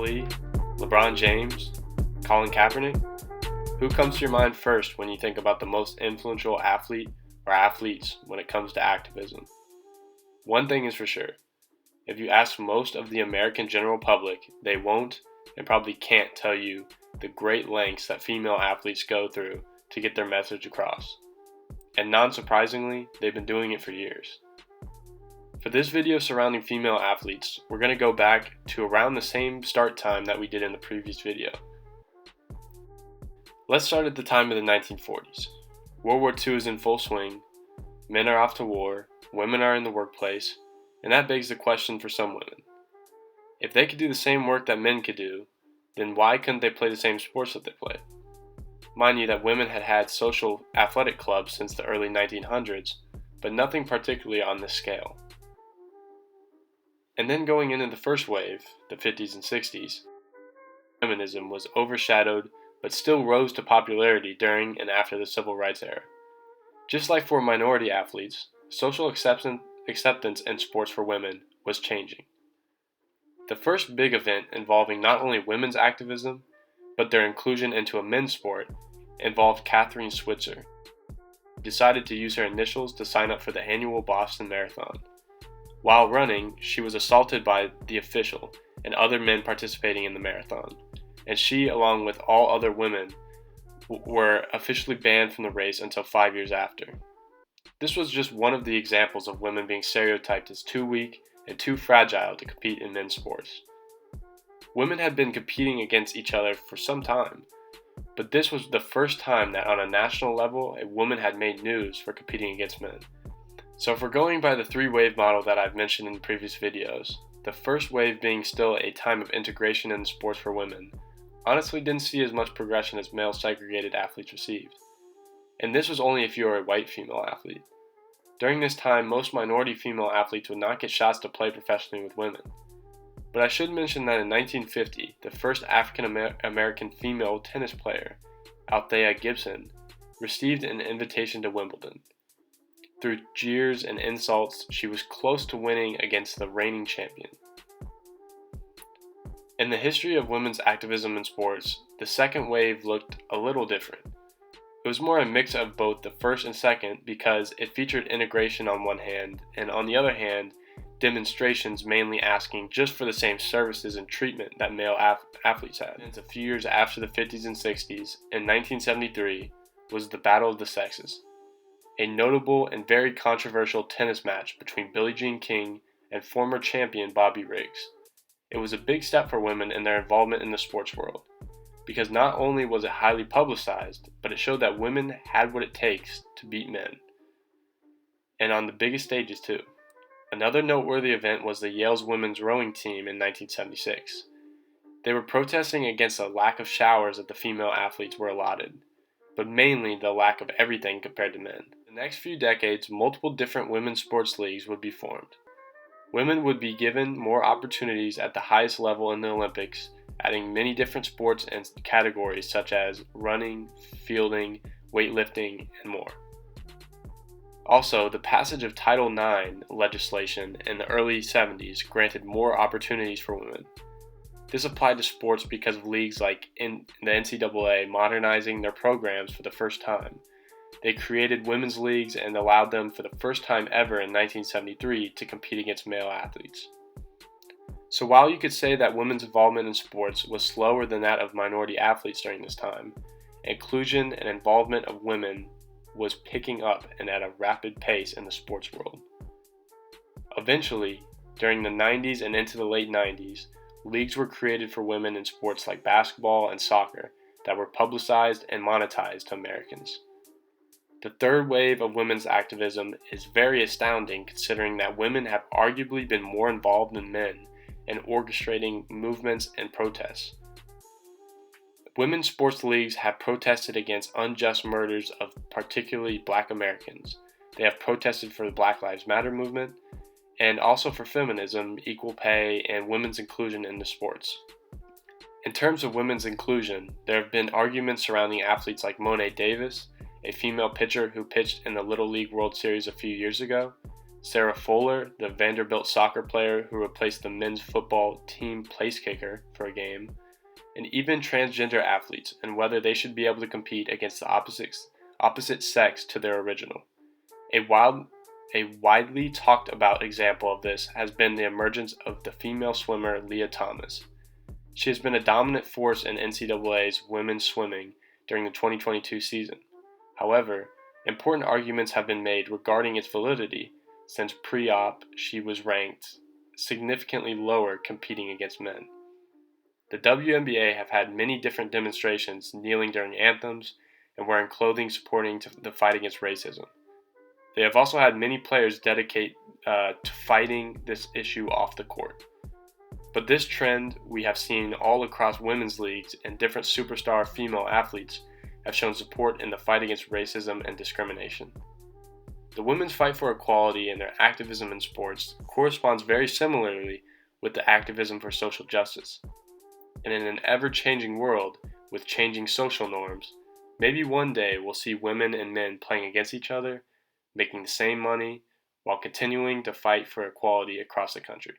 Ali, LeBron James, Colin Kaepernick? Who comes to your mind first when you think about the most influential athlete or athletes when it comes to activism? One thing is for sure. If you ask most of the American general public, they won't and probably can't tell you the great lengths that female athletes go through to get their message across. And non-surprisingly, they've been doing it for years. For this video surrounding female athletes, we're going to go back to around the same start time that we did in the previous video. Let's start at the time of the 1940s. World War II is in full swing, men are off to war, women are in the workplace, and that begs the question for some women. If they could do the same work that men could do, then why couldn't they play the same sports that they play? Mind you that women had had social athletic clubs since the early 1900s, but nothing particularly on this scale. And then going into the first wave, the 50s and 60s, feminism was overshadowed but still rose to popularity during and after the Civil Rights era. Just like for minority athletes, social acceptance in sports for women was changing. The first big event involving not only women's activism, but their inclusion into a men's sport, involved Kathrine Switzer, who decided to use her initials to sign up for the annual Boston Marathon. While running, she was assaulted by the official and other men participating in the marathon, and she, along with all other women, were officially banned from the race until 5 years after. This was just one of the examples of women being stereotyped as too weak and too fragile to compete in men's sports. Women had been competing against each other for some time, but this was the first time that on a national level a woman had made news for competing against men. So if we're going by the three-wave model that I've mentioned in previous videos, the first wave being still a time of integration in sports for women, honestly didn't see as much progression as male segregated athletes received. And this was only if you were a white female athlete. During this time, most minority female athletes would not get shots to play professionally with women. But I should mention that in 1950, the first African American female tennis player, Althea Gibson, received an invitation to Wimbledon. Through jeers and insults, she was close to winning against the reigning champion. In the history of women's activism in sports, the second wave looked a little different. It was more a mix of both the first and second because it featured integration on one hand, and on the other hand, demonstrations mainly asking just for the same services and treatment that male athletes had. And a few years after the 50s and 60s, in 1973, was the Battle of the Sexes, a notable and very controversial tennis match between Billie Jean King and former champion Bobby Riggs. It was a big step for women in their involvement in the sports world, because not only was it highly publicized, but it showed that women had what it takes to beat men, and on the biggest stages too. Another noteworthy event was the Yale's women's rowing team in 1976. They were protesting against the lack of showers that the female athletes were allotted, but mainly the lack of everything compared to men. In the next few decades, multiple different women's sports leagues would be formed. Women would be given more opportunities at the highest level in the Olympics, adding many different sports and categories such as running, fielding, weightlifting, and more. Also, the passage of Title IX legislation in the early 70s granted more opportunities for women. This applied to sports because of leagues like the NCAA modernizing their programs for the first time. They created women's leagues and allowed them for the first time ever in 1973 to compete against male athletes. So while you could say that women's involvement in sports was slower than that of minority athletes during this time, inclusion and involvement of women was picking up and at a rapid pace in the sports world. Eventually, during the 90s and into the late 90s, leagues were created for women in sports like basketball and soccer that were publicized and monetized to Americans. The third wave of women's activism is very astounding considering that women have arguably been more involved than men in orchestrating movements and protests. Women's sports leagues have protested against unjust murders of particularly Black Americans. They have protested for the Black Lives Matter movement and also for feminism, equal pay, and women's inclusion in the sports. In terms of women's inclusion, there have been arguments surrounding athletes like Mo'ne Davis, a female pitcher who pitched in the Little League World Series a few years ago, Sarah Fuller, the Vanderbilt soccer player who replaced the men's football team place kicker for a game, and even transgender athletes and whether they should be able to compete against the opposite sex to their original. A widely talked about example of this has been the emergence of the female swimmer Leah Thomas. She has been a dominant force in NCAA's women's swimming during the 2022 season. However, important arguments have been made regarding its validity since pre-op she was ranked significantly lower competing against men. The WNBA have had many different demonstrations kneeling during anthems and wearing clothing supporting the fight against racism. They have also had many players dedicate to fighting this issue off the court. But this trend we have seen all across women's leagues, and different superstar female athletes have shown support in the fight against racism and discrimination. The women's fight for equality and their activism in sports corresponds very similarly with the activism for social justice. And in an ever-changing world with changing social norms, maybe one day we'll see women and men playing against each other, making the same money, while continuing to fight for equality across the country.